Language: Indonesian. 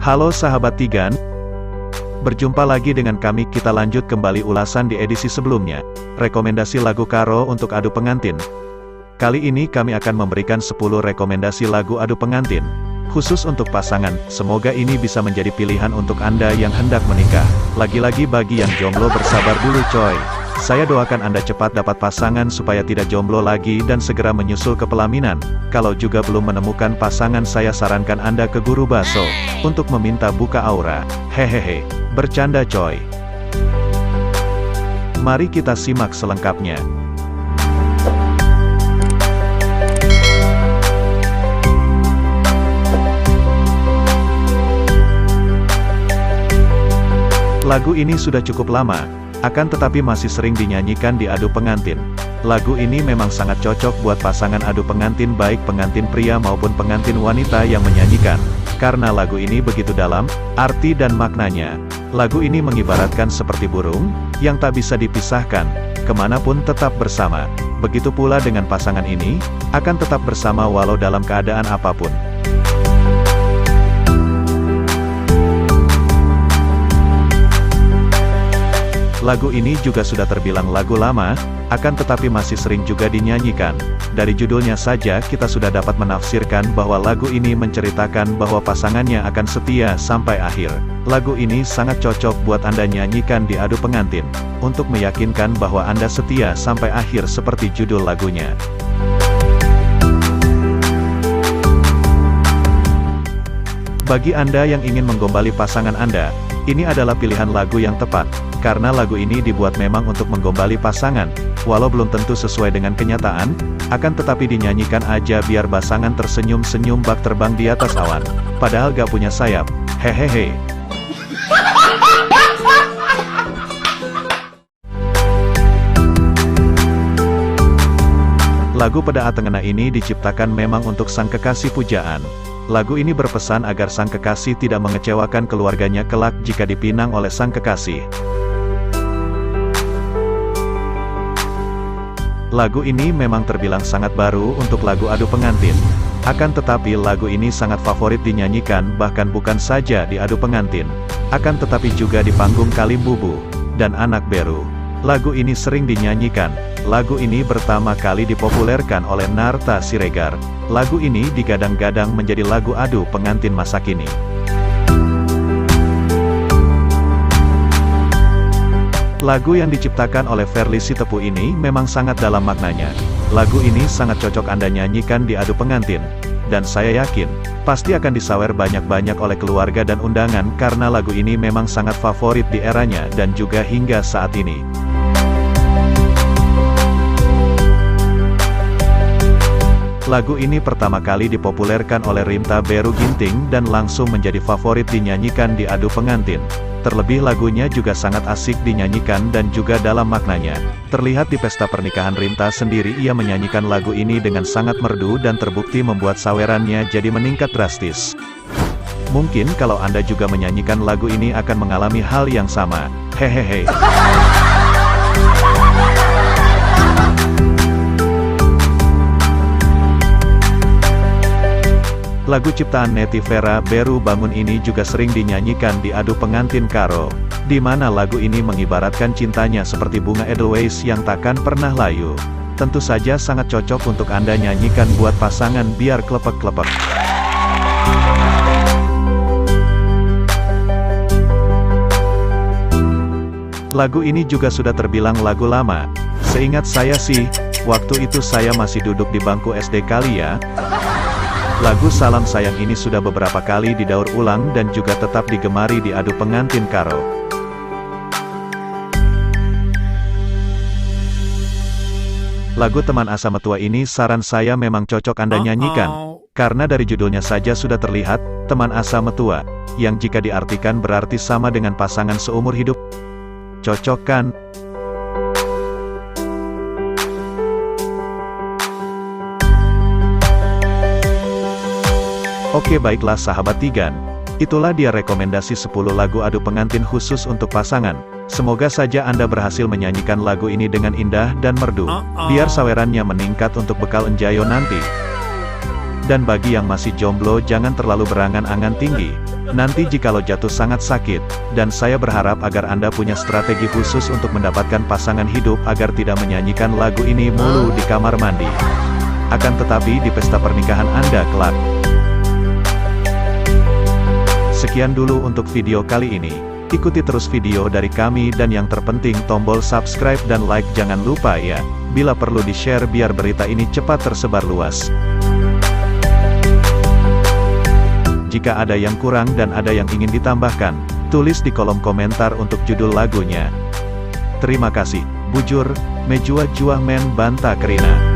Halo sahabat Tigan, berjumpa lagi dengan kami. Kita lanjut kembali ulasan di edisi sebelumnya. Rekomendasi lagu Karo untuk adu pengantin. Kali ini kami akan memberikan 10 rekomendasi lagu adu pengantin, khusus untuk pasangan. Semoga ini bisa menjadi pilihan untuk Anda yang hendak menikah. Lagi-lagi bagi yang jomblo, bersabar dulu coy. Saya doakan Anda cepat dapat pasangan supaya tidak jomblo lagi dan segera menyusul ke pelaminan. Kalau juga belum menemukan pasangan, saya sarankan Anda ke guru baso untuk meminta buka aura. Hehehe, bercanda coy. Mari kita simak selengkapnya. Lagu ini sudah cukup lama, akan tetapi masih sering dinyanyikan di adu pengantin. Lagu ini memang sangat cocok buat pasangan adu pengantin, baik pengantin pria maupun pengantin wanita yang menyanyikan. Karena lagu ini begitu dalam, arti dan maknanya. Lagu ini mengibaratkan seperti burung, yang tak bisa dipisahkan, kemanapun tetap bersama. Begitu pula dengan pasangan ini, akan tetap bersama walau dalam keadaan apapun. Lagu ini juga sudah terbilang lagu lama, akan tetapi masih sering juga dinyanyikan. Dari judulnya saja kita sudah dapat menafsirkan bahwa lagu ini menceritakan bahwa pasangannya akan setia sampai akhir. Lagu ini sangat cocok buat Anda nyanyikan di adu pengantin, untuk meyakinkan bahwa Anda setia sampai akhir seperti judul lagunya. Bagi Anda yang ingin menggombali pasangan Anda, ini adalah pilihan lagu yang tepat, karena lagu ini dibuat memang untuk menggombali pasangan, walau belum tentu sesuai dengan kenyataan, akan tetapi dinyanyikan aja biar pasangan tersenyum-senyum bak terbang di atas awan, padahal gak punya sayap, hehehe. Lagu Peda Atengena ini diciptakan memang untuk sang kekasih pujaan. Lagu ini berpesan agar sang kekasih tidak mengecewakan keluarganya kelak jika dipinang oleh sang kekasih. Lagu ini memang terbilang sangat baru untuk lagu adu pengantin. Akan tetapi lagu ini sangat favorit dinyanyikan, bahkan bukan saja di adu pengantin, akan tetapi juga di panggung Kalimbubu dan Anak Beru. Lagu ini sering dinyanyikan. Lagu ini pertama kali dipopulerkan oleh Narta Siregar. Lagu ini digadang-gadang menjadi lagu adu pengantin masa kini. Lagu yang diciptakan oleh Verly Sitepu ini memang sangat dalam maknanya. Lagu ini sangat cocok Anda nyanyikan di adu pengantin. Dan saya yakin, pasti akan disawer banyak-banyak oleh keluarga dan undangan karena lagu ini memang sangat favorit di eranya dan juga hingga saat ini. Lagu ini pertama kali dipopulerkan oleh Rimta Beru Ginting dan langsung menjadi favorit dinyanyikan di adu pengantin. Terlebih lagunya juga sangat asik dinyanyikan dan juga dalam maknanya. Terlihat di pesta pernikahan Rimta sendiri, ia menyanyikan lagu ini dengan sangat merdu dan terbukti membuat sawerannya jadi meningkat drastis. Mungkin kalau Anda juga menyanyikan lagu ini akan mengalami hal yang sama. Hehehe. Lagu ciptaan Neti Vera Beru Bangun ini juga sering dinyanyikan di adu pengantin Karo, di mana lagu ini mengibaratkan cintanya seperti bunga Edelweiss yang takkan pernah layu. Tentu saja sangat cocok untuk Anda nyanyikan buat pasangan biar klepek-klepek. Lagu ini juga sudah terbilang lagu lama. Seingat saya sih, waktu itu saya masih duduk di bangku SD kali ya. Lagu Salam Sayang ini sudah beberapa kali didaur ulang dan juga tetap digemari di adu pengantin Karo. Lagu Teman Asa Metua ini saran saya memang cocok Anda nyanyikan, karena dari judulnya saja sudah terlihat, teman asa metua, yang jika diartikan berarti sama dengan pasangan seumur hidup. Cocok kan? Oke, baiklah sahabat Tigan, itulah dia rekomendasi 10 lagu adu pengantin khusus untuk pasangan. Semoga saja Anda berhasil menyanyikan lagu ini dengan indah dan merdu, biar sawerannya meningkat untuk bekal enjayo nanti. Dan bagi yang masih jomblo, jangan terlalu berangan-angan tinggi. Nanti jikalau jatuh sangat sakit, dan saya berharap agar Anda punya strategi khusus untuk mendapatkan pasangan hidup agar tidak menyanyikan lagu ini mulu di kamar mandi. Akan tetapi di pesta pernikahan Anda kelak. Sekian dulu untuk video kali ini. Ikuti terus video dari kami dan yang terpenting tombol subscribe dan like jangan lupa ya. Bila perlu di-share biar berita ini cepat tersebar luas. Jika ada yang kurang dan ada yang ingin ditambahkan, tulis di kolom komentar untuk judul lagunya. Terima kasih. Bujur, Mejua Juah Men Banta Kerina.